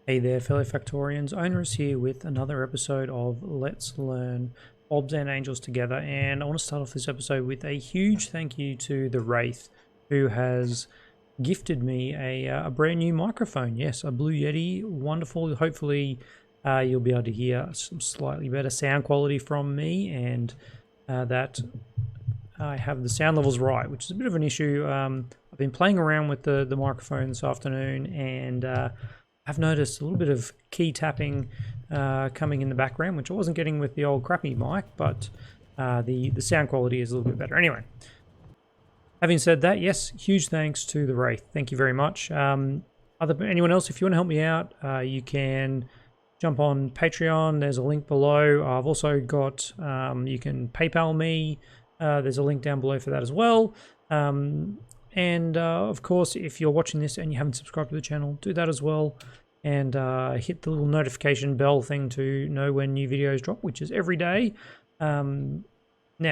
Hey there, fellow Factorians. Owners here with another episode of Let's Learn Bobs and Angels Together. And I want to start off this episode with a huge thank you to the Wraith, who has gifted me a brand new microphone. Yes, a Blue Yeti. Wonderful. Hopefully you'll be able to hear some slightly better sound quality from me, and that I have the sound levels right, which is a bit of an issue. I've been playing around with the microphone this afternoon, and I've noticed a little bit of key tapping coming in the background, which I wasn't getting with the old crappy mic, but the sound quality is a little bit better. Anyway, having said that, yes, huge thanks to the Wraith. Thank you very much. Anyone else, if you want to help me out, you can jump on Patreon. There's a link below. I've also got, you can PayPal me. There's a link down below for that as well. And of course, if you're watching this and you haven't subscribed to the channel, do that as well. And hit the little notification bell thing to know when new videos drop, which is every day. Now,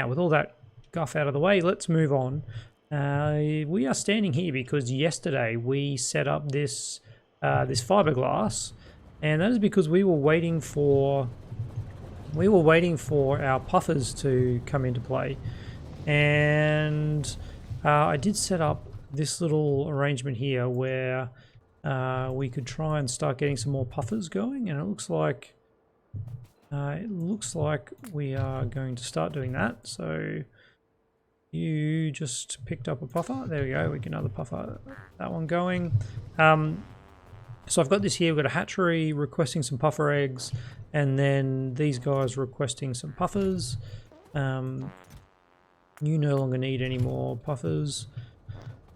with all that guff out of the way, let's move on. We are standing here because yesterday we set up this fiberglass, and that is because we were waiting for our puffers to come into play. And I did set up this little arrangement here where we could try and start getting some more puffers going, and it looks like we are going to start doing that. So you just picked up a puffer. There we go. We can another puffer that one going. So I've got this here. We've got a hatchery requesting some puffer eggs, and then these guys requesting some puffers. You no longer need any more puffers,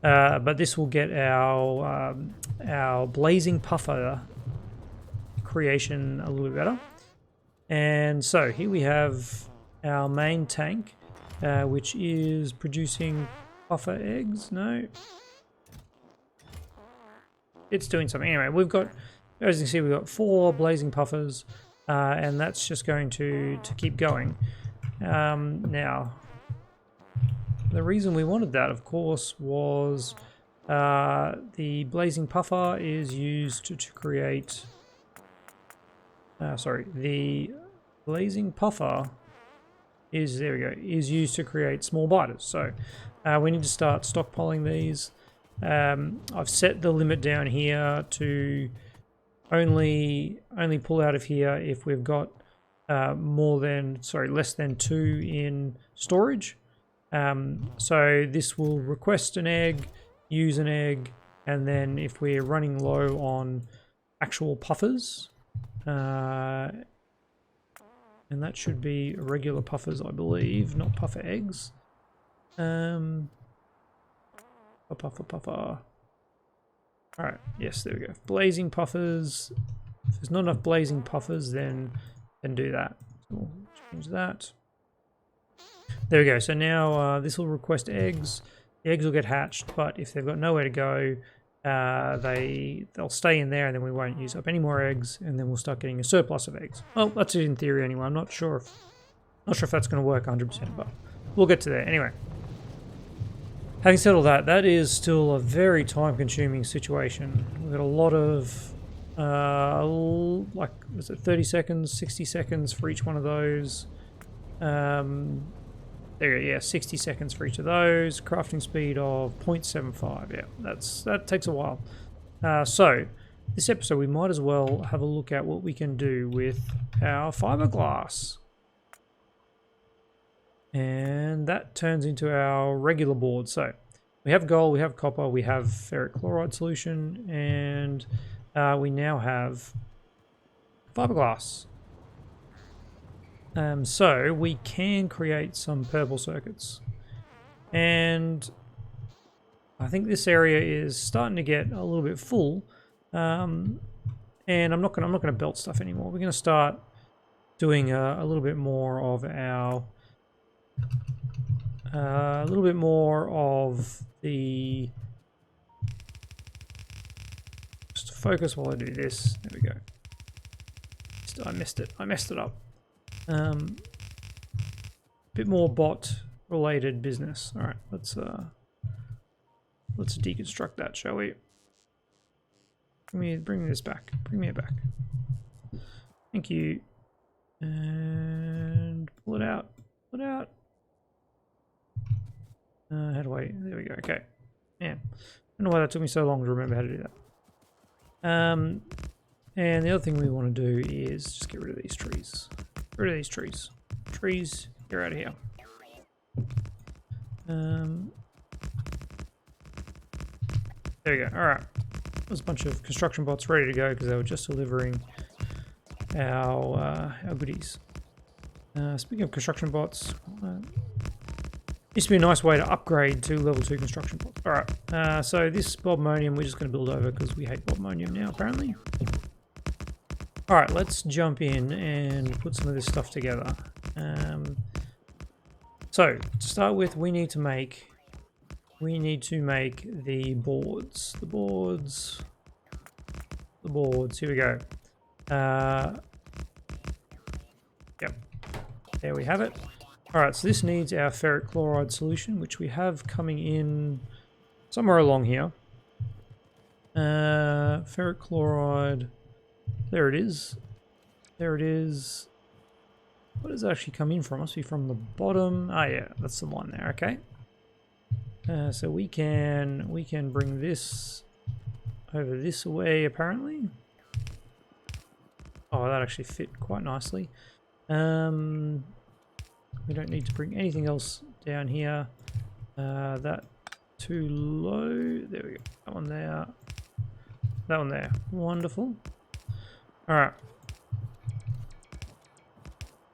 but this will get our blazing puffer creation a little bit better. And so here we have our main tank, which is producing puffer eggs. No, it's doing something. Anyway, we've got, as you can see, we've got 4 blazing puffers, and that's just going to keep going. Now, the reason we wanted that, of course, was the blazing puffer is used to create... the blazing puffer is, there we go, is used to create small biters. So we need to start stockpiling these. I've set the limit down here to only pull out of here if we've got less than 2 in storage. So this will request an egg, use an egg, and then if we're running low on actual puffers, and that should be regular puffers, I believe, not puffer eggs. Puffer. Alright, yes, there we go. Blazing puffers. If there's not enough blazing puffers, then do that. So we'll change that. There we go. So now this will request eggs. The eggs will get hatched, but if they've got nowhere to go, they'll stay in there, and then we won't use up any more eggs, and then we'll start getting a surplus of eggs. Well, that's it in theory anyway. I'm not sure if that's going to work 100%, but we'll get to there anyway. Having said all that, that is still a very time-consuming situation. We've got a lot of was it 30 seconds, 60 seconds for each one of those. There, yeah, 60 seconds for each of those. Crafting speed of 0.75. Yeah, that takes a while. So this episode, we might as well have a look at what we can do with our fiberglass. And that turns into our regular board. So we have gold, we have copper, we have ferric chloride solution, and we now have fiberglass. So we can create some purple circuits, and I think this area is starting to get a little bit full. And I'm not gonna belt stuff anymore. We're gonna start doing a little bit more of our the. Just to focus while I do this. There we go. I messed it up. Bit more bot related business. All right, let's deconstruct that, shall we? Bring this back. Bring me it back. Thank you. And pull it out. Pull it out. How do I? There we go. Okay. Yeah. I don't know why that took me so long to remember how to do that. And the other thing we want to do is just get rid of these trees. Get rid of these trees. Trees, you're out of here. There we go. All right. There's a bunch of construction bots ready to go because they were just delivering our goodies. Speaking of construction bots, used to be a nice way to upgrade to level 2 construction bots. All right. So this bobmonium we're just going to build over because we hate bobmonium now apparently. All right. Let's jump in and put some of this stuff together. So to start with, we need to make the boards. The boards. Here we go. Yep. There we have it. All right. So this needs our ferric chloride solution, which we have coming in somewhere along here. Ferric chloride. There it is. There it is. What does it actually come in from? Must be from the bottom. Ah, yeah, that's the one there. Okay. So we can bring this over this way apparently. Oh, that actually fit quite nicely. We don't need to bring anything else down here. That too low. There we go. That one there. That one there. Wonderful. All right.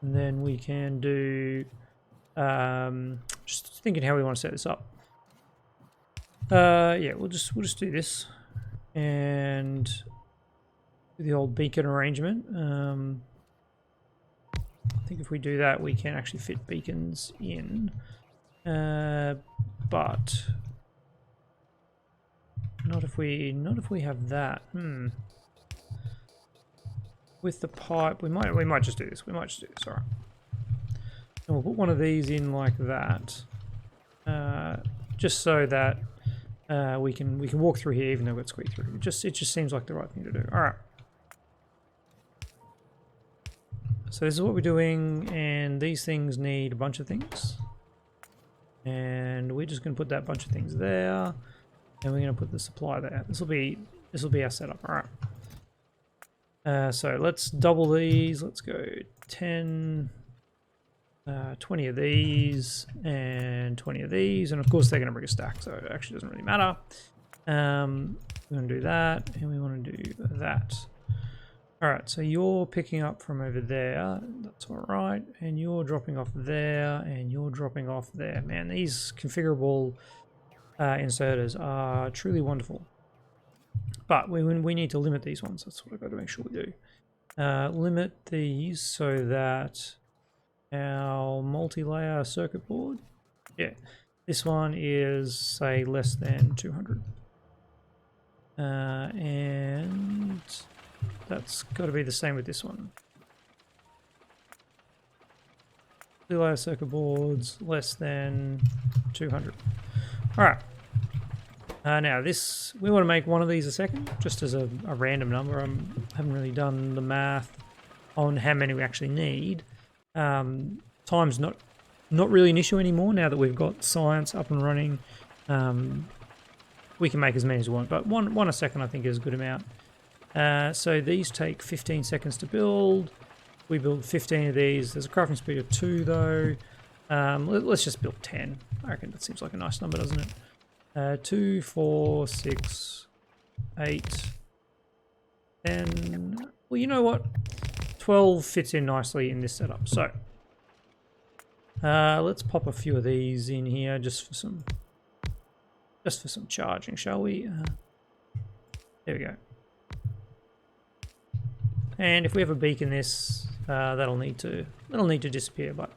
And then we can do, just thinking how we want to set this up. Yeah, we'll just do this and do the old beacon arrangement. I think if we do that, we can actually fit beacons in, but not if we have that. With the pipe, we might just do this. All right. And we'll put one of these in like that, just so that we can walk through here, even though we've got squeak through. It just seems like the right thing to do. All right. So this is what we're doing, and these things need a bunch of things, and we're just going to put that bunch of things there, and we're going to put the supply there. This will be our setup. All right. So let's double these. Let's go 10, 20 of these, and 20 of these. And of course, they're going to bring a stack, so it actually doesn't really matter. We're going to do that, and we want to do that. All right, so you're picking up from over there. That's all right. And you're dropping off there, and you're dropping off there. Man, these configurable inserters are truly wonderful. But we need to limit these ones. That's what I've got to make sure we do. Limit these so that our multi-layer circuit board, yeah, this one is, say, less than 200. And that's got to be the same with this one. Multi-layer circuit boards, less than 200. All right. Now this, we want to make one of these a second, just as a random number. I haven't really done the math on how many we actually need. Time's not really an issue anymore now that we've got science up and running. We can make as many as we want, but one a second I think is a good amount. So these take 15 seconds to build. We build 15 of these. There's a crafting speed of 2 though. Let's just build 10. I reckon that seems like a nice number, doesn't it? 2, 4, 6, 8, 10. Well, you know what? 12 fits in nicely in this setup. So let's pop a few of these in here just for some charging, shall we? There we go. And if we have a beacon this, that'll need to disappear, but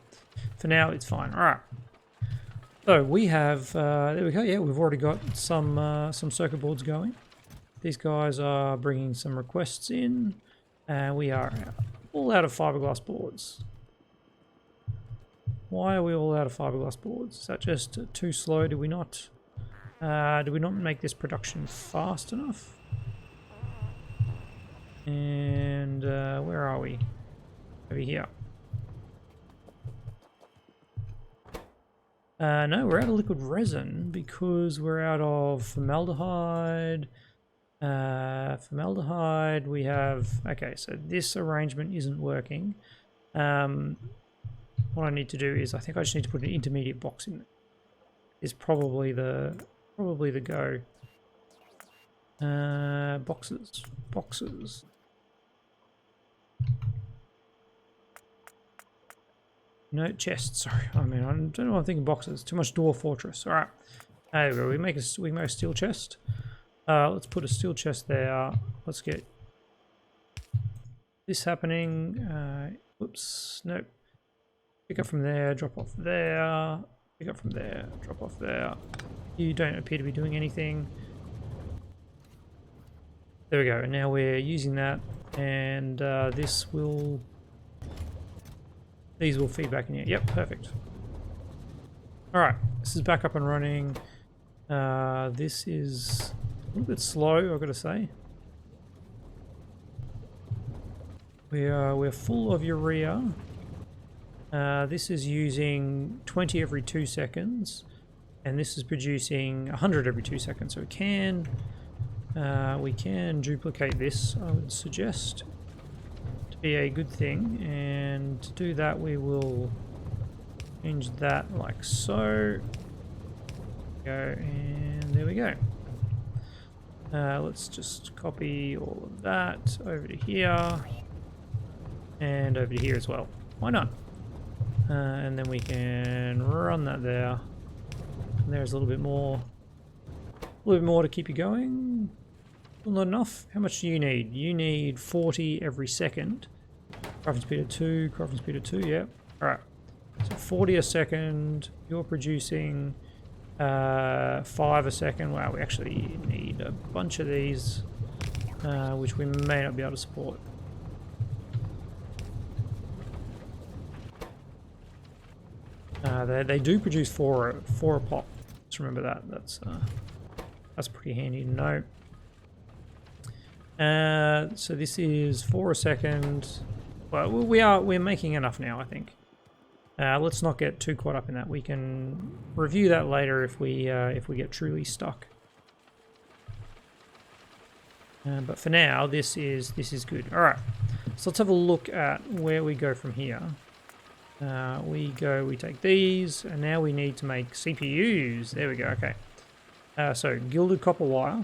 for now it's fine. All right. So we have, there we go. Yeah, we've already got some circuit boards going. These guys are bringing some requests in, and we are all out of fiberglass boards. Why are we all out of fiberglass boards? Is that just too slow? Do we not make this production fast enough? And where are we? Over here. No, we're out of liquid resin because we're out of formaldehyde. Formaldehyde, we have... Okay, so this arrangement isn't working. What I need to do is, I think I just need to put an intermediate box in there. Is probably the go. Boxes. No, chests. Sorry, I mean, I don't know why I'm thinking boxes. Too much Dwarf Fortress. All right, there we go. We make a steel chest. Let's put a steel chest there. Let's get this happening. Whoops, nope. Pick up from there, drop off there. Pick up from there, drop off there. You don't appear to be doing anything. There we go. And now we're using that, and these will feed back in here. Yep, perfect. All right, this is back up and running. This is a little bit slow, I've got to say. We're full of urea. This is using 20 every 2 seconds, and this is producing 100 every 2 seconds. So we can duplicate this, I would suggest, to be a good thing. And to do that, we will change that like so. Go, and there we go. Let's just copy all of that over to here, and over to here as well. Why not? And then we can run that there. And there's a little bit more to keep you going. Still not enough. How much do you need? You need 40 every second. Crafting speed of 2, crafting speed of 2, yeah. Alright. So 40 a second. You're producing 5 a second. Wow, we actually need a bunch of these, which we may not be able to support. They do produce four a pop. Just remember that. That's pretty handy to know. So this is 4 a second. Well, we're making enough now, I think. Let's not get too caught up in that. We can review that later if we get truly stuck. But for now, this is good. All right. So let's have a look at where we go from here. We take these, and now we need to make CPUs. There we go, okay. So, gilded copper wire.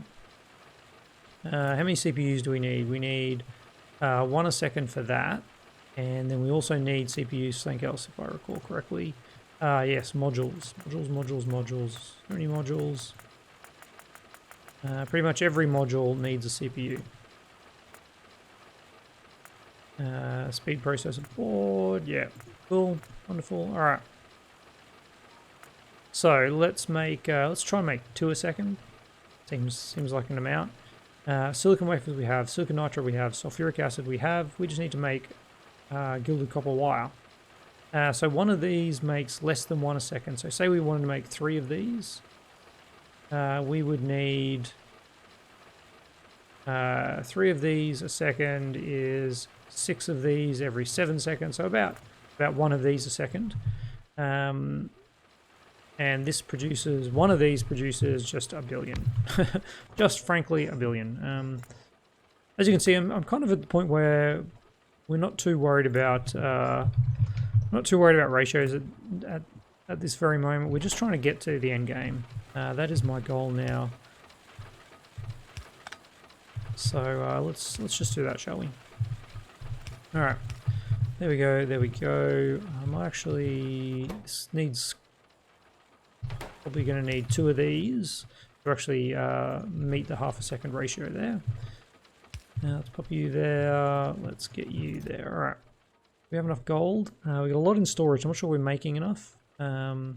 How many CPUs do we need? We need 1 a second for that, and then we also need CPUs for something else, if I recall correctly. Yes, modules. Modules. How many modules? Pretty much every module needs a CPU. Speed processor board, yeah. Cool, wonderful. All right. So let's try and make 2 a second. Seems like an amount. Silicon wafers we have, silicon nitride we have, sulfuric acid we have. We just need to make gilded copper wire. So one of these makes less than 1 a second. So say we wanted to make 3 of these. We would need 3 of these a second is 6 of these every 7 seconds. So about 1 of these a second. And this produces, one of these produces just a billion. Just frankly a billion. As you can see, I'm kind of at the point where we're not too worried about ratios at this very moment. We're just trying to get to the end game. That is my goal now. So let's just do that, shall we? All right. There we go. This needs, probably going to need 2 of these to actually meet the half a second ratio there. Now let's pop you there. Let's get you there. All right. We have enough gold. We got a lot in storage. I'm not sure we're making enough. We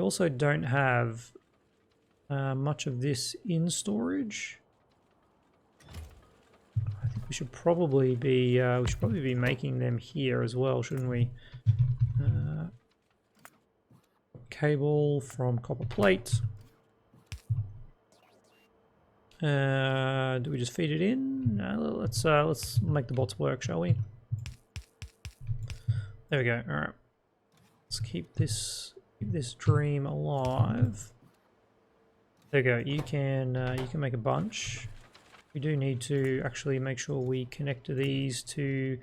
also don't have much of this in storage. I think we should probably be making them here as well, shouldn't we? Cable from copper plate. Do we just feed it in? No, let's make the bots work, shall we? There we go. All right. Let's keep this dream alive. There you go. You can make a bunch. We do need to actually make sure we connect these to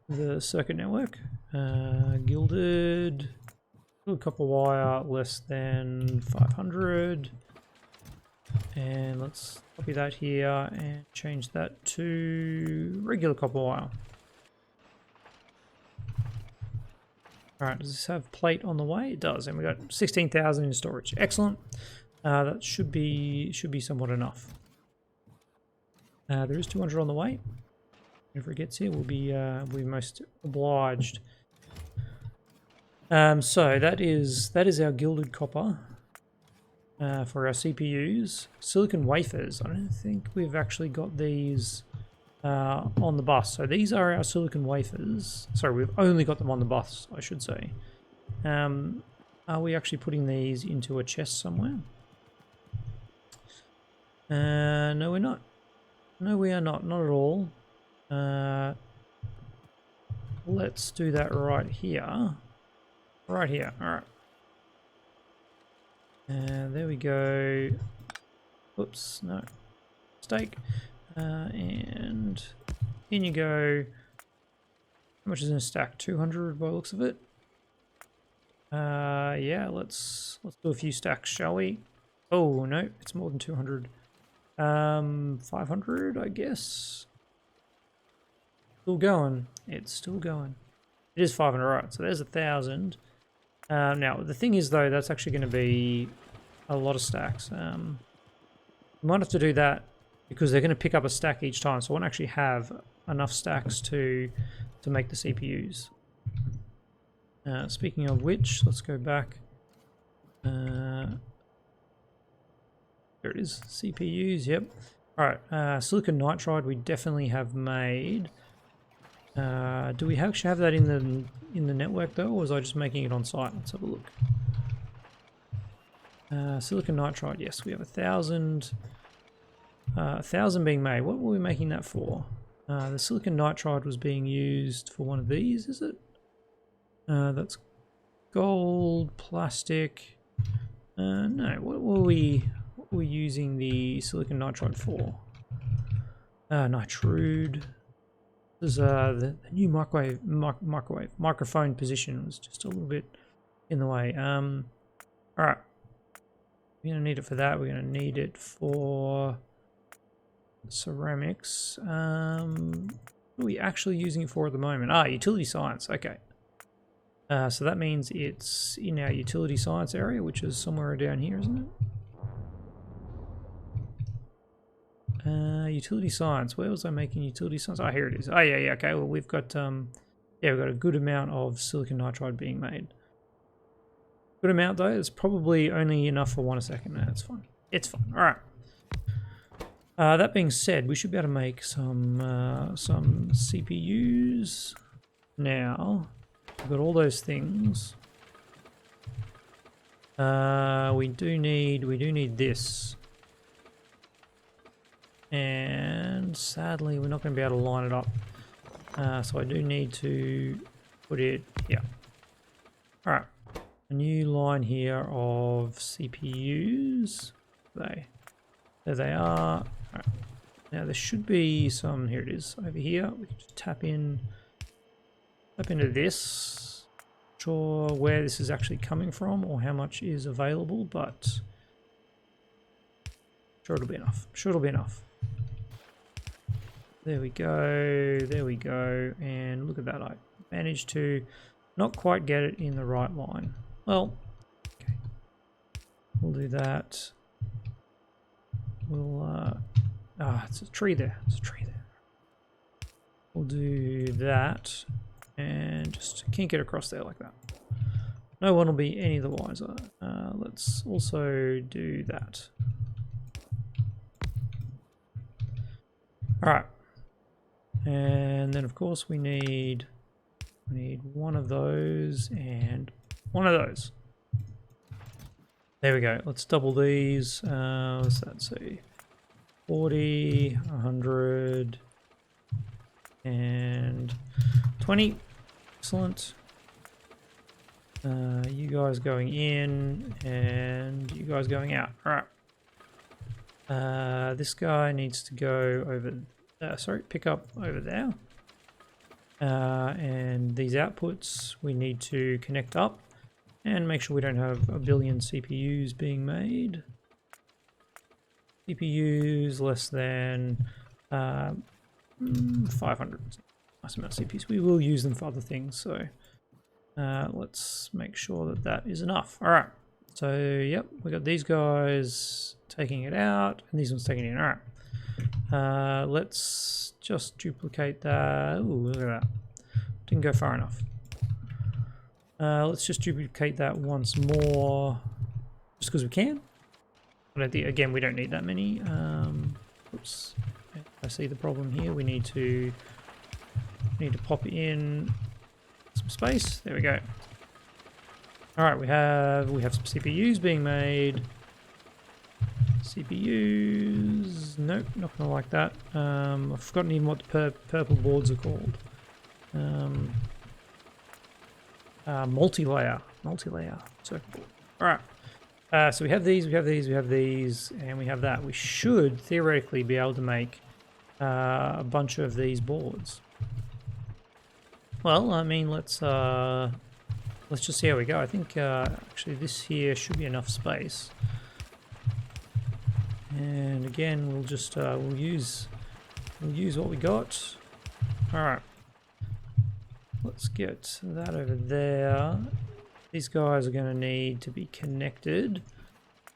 the circuit network. Gilded copper wire less than 500. And let's copy that here and change that to regular copper wire. Alright, does this have plate on the way? It does, and we got 16,000 in storage. Excellent. That should be somewhat enough. There is 200 on the way. If it gets here, we'll be most obliged. So that is our gilded copper for our CPUs. Silicon wafers. I don't think we've actually got these on the bus. So these are our silicon wafers. Sorry, we've only got them on the bus, I should say. Are we actually putting these into a chest somewhere? No, we're not. No, we are not. Not at all. Let's do that right here. Right here. All right. There we go. Whoops, no. Mistake. And in you go. How much is in a stack? 200 by the looks of it. Yeah, let's do a few stacks, shall we? Oh no, it's more than 200. 500, I guess. Still going. It's still going. It is 500, right? So there's 1,000. Now the thing is, though, that's actually going to be a lot of stacks. We might have to do that because they're going to pick up a stack each time. So I won't actually have enough stacks to make the CPUs. Speaking of which, let's go back. There it is, CPUs, yep. Alright, silicon nitride we definitely have made. Do we actually have that in the network though, or was I just making it on site? Let's have a look. Silicon nitride, yes, we have 1,000. 1,000 being made. What were we making that for? The silicon nitride was being used for one of these, is it? That's gold, plastic. No, what were we using the silicon nitride for? Nitride. This is the new microphone position was just a little bit in the way. All right, we're gonna need it for that. We're gonna need it for ceramics. What are we actually using it for at the moment? Utility science. Okay. So that means it's in our utility science area, which is somewhere down here, isn't it? Utility science. Where was I making utility science? Oh, here it is. Oh, yeah. Okay. Well, we've got we've got a good amount of silicon nitride being made. Good amount though. It's probably only enough for 1 second. No, it's fine. It's fine. All right. That being said, we should be able to make some CPUs now. We've got all those things. We do need this. And sadly, we're not going to be able to line it up. So I do need to put it, yeah. All right, a new line here of CPUs. There they are. All right. Now there should be some. Here it is over here. We can just tap into this. Not sure where this is actually coming from or how much is available, but sure it'll be enough. Sure it'll be enough. There we go, and look at that, I managed to not quite get it in the right line. Well, okay, we'll do that. We'll, it's a tree there, We'll do that, and just kink it across there like that. No one will be any the wiser. Let's also do that. All right. And then of course we need one of those and one of those. There we go. Let's double these. What's that say? 40, 100, and 20. Excellent. You guys going in, and you guys going out. All right. This guy needs to go over. Pick up over there. And these outputs we need to connect up and make sure we don't have a billion CPUs being made. CPUs less than 500. Nice amount of CPUs. We will use them for other things, so let's make sure that that is enough. All right. So, yep, we got these guys taking it out, and these ones taking it in. All right. Let's just duplicate that. Ooh, look at that. Didn't go far enough. Let's just duplicate that once more, just because we can. But again, we don't need that many. Oops. I see the problem here. We need to pop in some space. There we go. All right, we have some CPUs being made. CPUs. Nope, not gonna like that. I've forgotten even what the purple boards are called. Multi-layer circuit board. All right. So we have these, and we have that. We should theoretically be able to make a bunch of these boards. Well, I mean, let's just see how we go. I think actually this here should be enough space. And again, we'll just we'll use what we got. All right. Let's get that over there. These guys are going to need to be connected.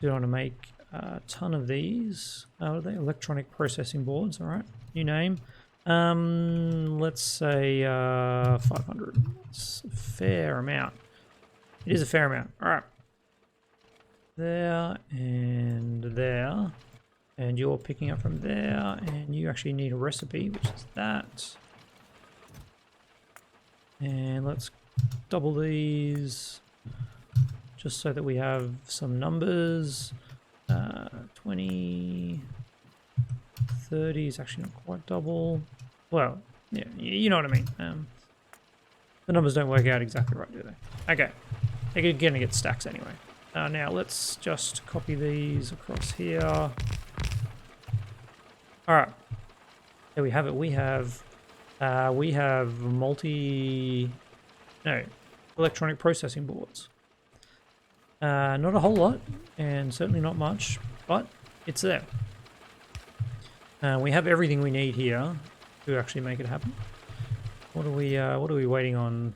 We want to make a ton of these. Are they electronic processing boards? All right, new name. Let's say 500. It's a fair amount. It is a fair amount. All right. There and there. And you're picking up from there. And you actually need a recipe, which is that. And let's double these just so that we have some numbers. 20, 30 is actually not quite double. Well, yeah, you know what I mean. The numbers don't work out exactly right, do they? Okay, they're going to get stacks anyway. Now let's just copy these across here. All right, there we have it. We have electronic processing boards. Not a whole lot, and certainly not much, but it's there. We have everything we need here to actually make it happen. What are we waiting on?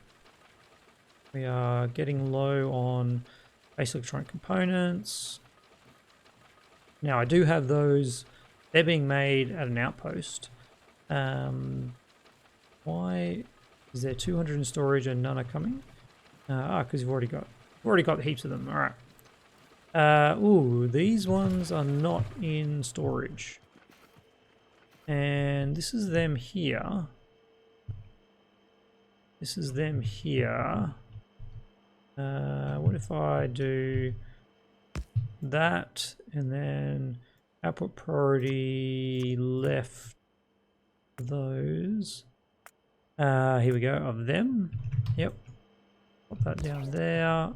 We are getting low on basic electronic components. Now I do have those. They're being made at an outpost. Why is there 200 in storage and none are coming? Because you've already got heaps of them. All right. Ooh, these ones are not in storage. And this is them here. This is them here. What if I do that and then output priority left those? Here we go, of them. Yep. Pop that down there.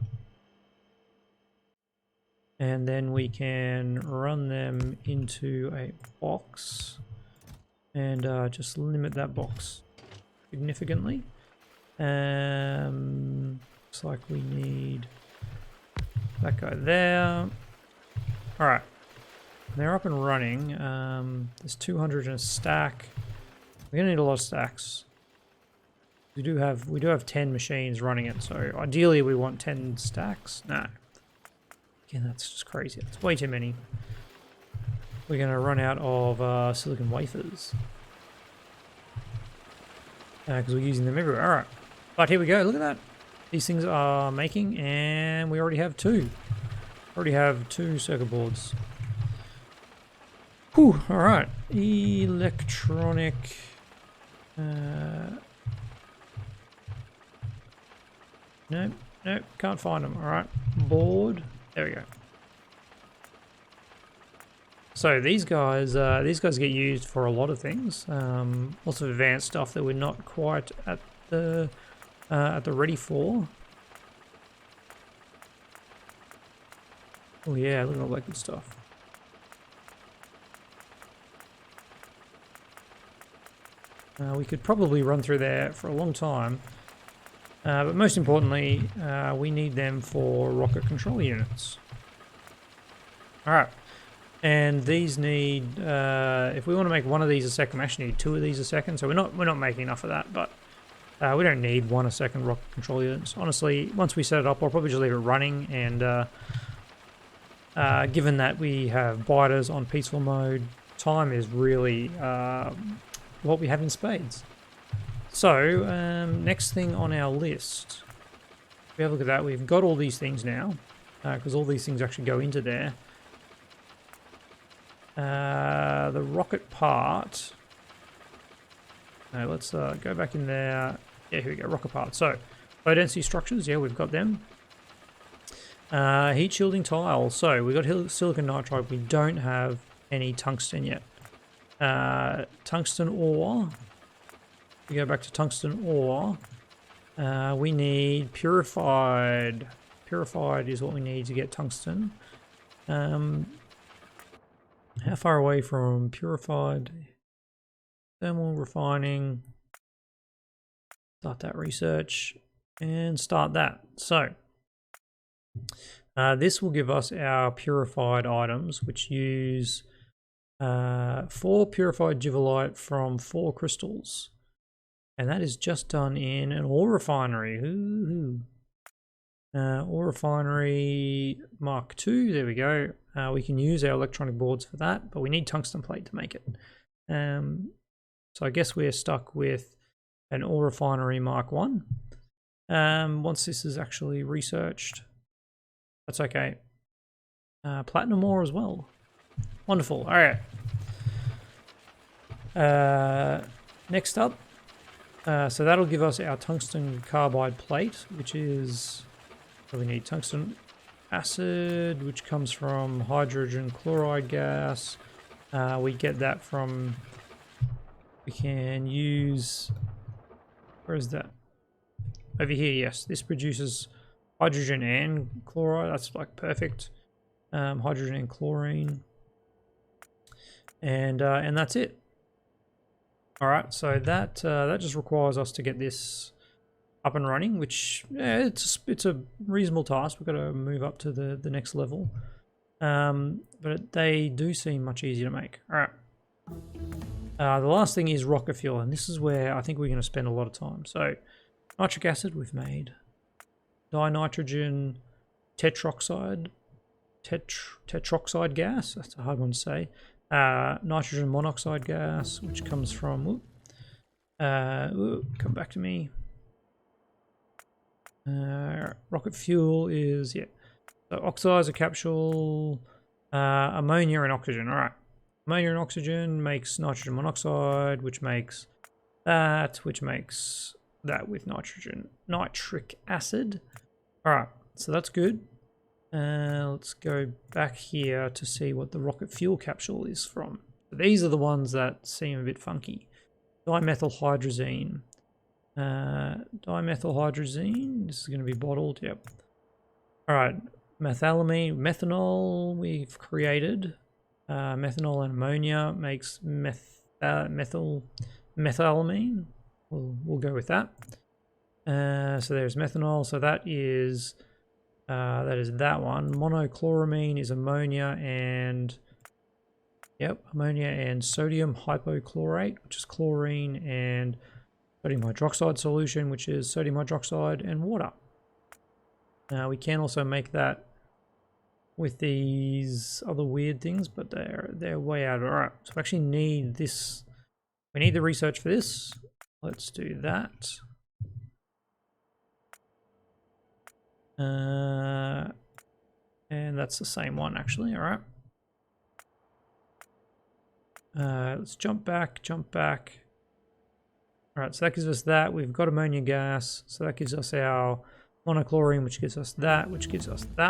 And then we can run them into a box and just limit that box significantly. Looks like we need that guy there. All right, they're up and running. There's 200 in a stack. We're gonna need a lot of stacks. We do have 10 machines running it, so ideally we want 10 stacks. No, again, that's just crazy. It's way too many. We're gonna run out of silicon wafers because we're using them everywhere. All right, but here we go. Look at that. These things are making, and we already have two. Already have 2 circuit boards. Whew. All right, electronic. Nope, can't find them. All right, board. There we go. So these guys get used for a lot of things. Lots of advanced stuff that we're not quite at the ready for. Oh yeah, look at all that good stuff. We could probably run through there for a long time. But most importantly, we need them for rocket control units. Alright. And these need, if we want to make one of these a second, we actually need 2 of these a second. So we're not making enough of that, but we don't need 1 a second rocket control units. Honestly, once we set it up, I'll probably just leave it running. And given that we have biters on peaceful mode, time is really what we have in spades. So next thing on our list, if we have a look at that, we've got all these things now, because all these things actually go into there. The rocket part. Let's go back in there. Yeah, here we go, rocket part. So, low density structures, yeah, we've got them. Heat shielding tiles. So, we've got silicon nitride. We don't have any tungsten yet. Tungsten ore. We go back to tungsten ore. We need purified. Purified is what we need to get tungsten. How far away from purified? Thermal refining. Start that research and start that. So this will give us our purified items, which use 4 purified jivalite from 4 crystals. And that is just done in an ore refinery. Ore refinery Mark II, there we go. We can use our electronic boards for that, but we need tungsten plate to make it. So I guess we're stuck with an ore refinery Mark I. Once this is actually researched, that's okay. Platinum ore as well. Wonderful. All right. Next up, so that'll give us our tungsten carbide plate, which is, we need tungsten acid, which comes from hydrogen chloride gas. We get that from, we can use, where is that? Over here, yes. This produces hydrogen and chloride. That's like perfect. Hydrogen and chlorine. And that's it. All right, so that just requires us to get this up and running, which it's a reasonable task. We've got to move up to the next level, but they do seem much easier to make. All right, the last thing is rocket fuel, and this is where I think we're going to spend a lot of time. So nitric acid we've made, dinitrogen tetroxide gas, that's a hard one to say. Nitrogen monoxide gas, which comes from come back to me. Rocket fuel is, yeah, so oxidizer capsule, ammonia and oxygen. All right, ammonia and oxygen makes nitrogen monoxide, which makes that with nitric acid. All right, so that's good. Let's go back here to see what the rocket fuel capsule is from. These are the ones that seem a bit funky. Dimethylhydrazine. Dimethylhydrazine. This is going to be bottled. Yep. All right. Methylamine, methanol. We've created methanol and ammonia makes methylamine. We'll go with that. So there's methanol. So that is that one. Monochloramine is ammonia and sodium hypochlorate, which is chlorine, and sodium hydroxide solution, which is sodium hydroxide and water. We can also make that with these other weird things, but they're way out. All right, so we actually need this. We need the research for this. Let's do that. And that's the same one actually. All right. Let's jump back. All right, so that gives us that. We've got ammonia gas, so that gives us our monochlorine, which gives us that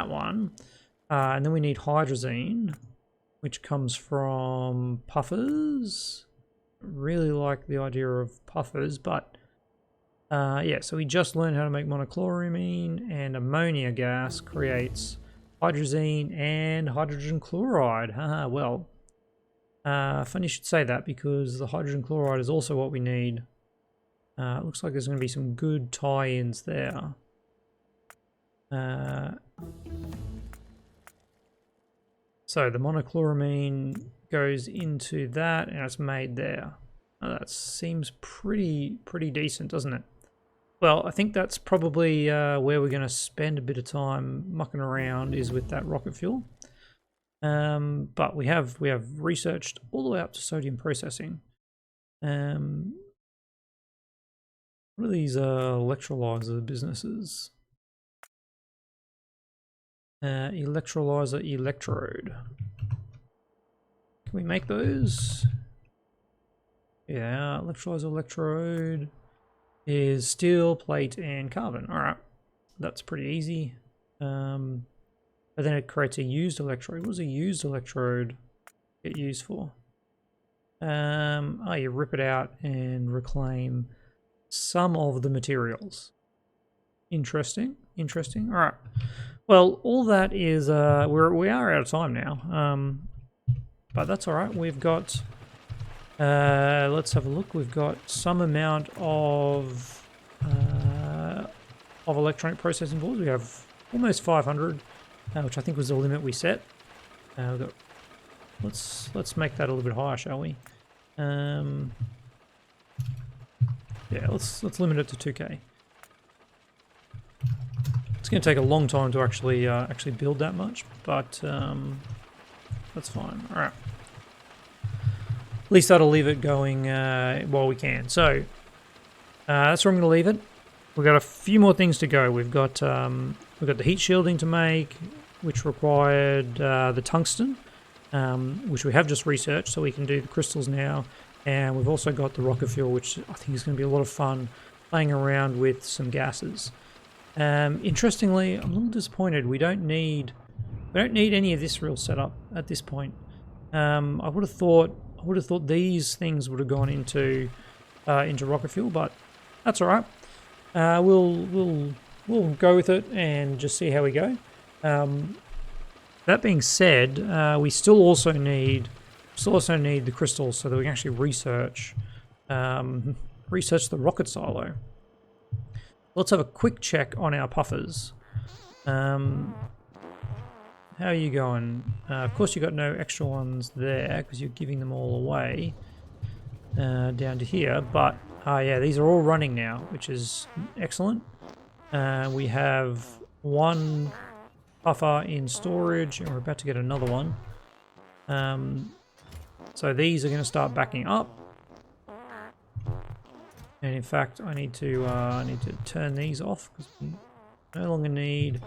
one. And then we need hydrazine. which comes from puffers. Really like the idea of puffers, but yeah, so we just learned how to make monochloramine, and ammonia gas creates hydrazine and hydrogen chloride. Haha, well, funny you should say that, because the hydrogen chloride is also what we need. It looks like there's going to be some good tie-ins there. So the monochloramine goes into that, and it's made there. Oh, that seems pretty decent, doesn't it? Well, I think that's probably where we're going to spend a bit of time mucking around, is with that rocket fuel. But we have researched all the way up to sodium processing. What are these electrolyzer businesses? Electrolyzer electrode. Can we make those? Yeah, electrolyzer electrode is steel, plate, and carbon. Alright, that's pretty easy. But then it creates a used electrode. What does a used electrode get used for? Oh, you rip it out and reclaim some of the materials. Interesting. Alright. Well, all that is, we are out of time now. But that's alright. We've got, let's have a look. We've got some amount of electronic processing boards. We have almost 500, which I think was the limit we set. We've got, let's make that a little bit higher, shall we? Yeah, let's limit it to 2K. It's going to take a long time to actually build that much, but that's fine. All right. At least that'll leave it going while we can. So that's where I'm going to leave it. We've got a few more things to go. We've got the heat shielding to make, which required the tungsten, which we have just researched, so we can do the crystals now. And we've also got the rocket fuel, which I think is going to be a lot of fun playing around with some gases. Interestingly, I'm a little disappointed. We don't need any of this real setup at this point. I would have thought these things would have gone into rocket fuel, but that's all right. We'll go with it and just see how we go. That being said, we still also need the crystals so that we can actually research the rocket silo. Let's have a quick check on our puffers. How are you going? Of course, you got no extra ones there because you're giving them all away down to here. But yeah, these are all running now, which is excellent. We have one puffer in storage, and we're about to get another one. So these are going to start backing up. And in fact, I need to turn these off because we no longer need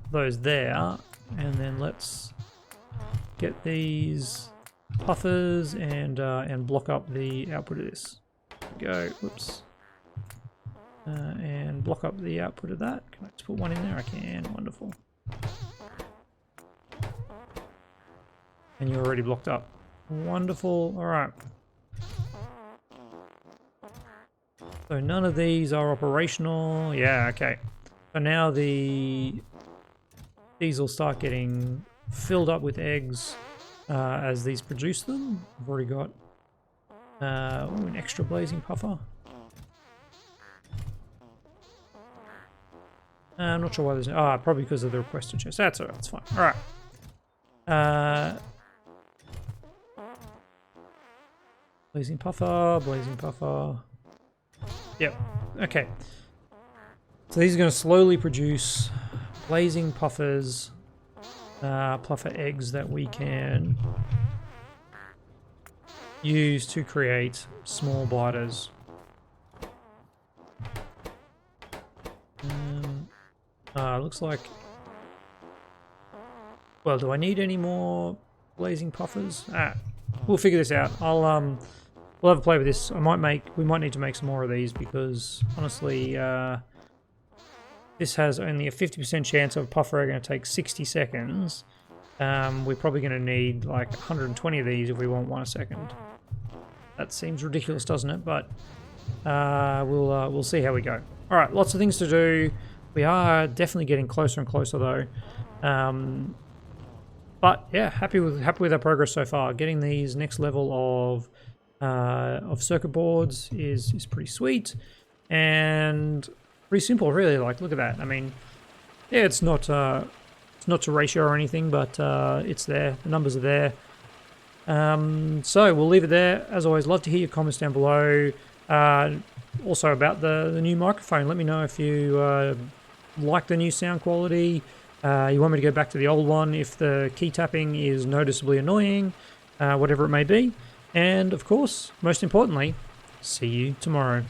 those there. And then let's get these puffers and block up the output of this. Go, whoops, and block up the output of that. Can I just put one in there? I can. Wonderful. And you're already blocked up. Wonderful. All right. So none of these are operational. Yeah, okay. So now these will start getting filled up with eggs as these produce them. I've already got an extra blazing puffer. I'm not sure why there's probably because of the requested chest. That's alright, that's fine. Alright. Blazing puffer. Yep, okay. So these are going to slowly produce blazing puffers, puffer eggs that we can use to create small biters. Looks like... Well, do I need any more blazing puffers? We'll figure this out. We'll have a play with this. We might need to make some more of these because honestly, this has only a 50% chance of a puffer going to take 60 seconds, We're probably going to need like 120 of these if we want one a second. That seems ridiculous, doesn't it? But we'll see how we go. All right, lots of things to do. We are definitely getting closer and closer though. But yeah, happy with our progress so far. Getting these next level of circuit boards is pretty sweet and pretty simple, really. Like, look at that. I mean, yeah, it's not to ratio or anything, but it's there. The numbers are there. So we'll leave it there. As always, love to hear your comments down below. Also about the new microphone. Let me know if you like the new sound quality. You want me to go back to the old one if the key tapping is noticeably annoying, whatever it may be. And of course, most importantly, see you tomorrow.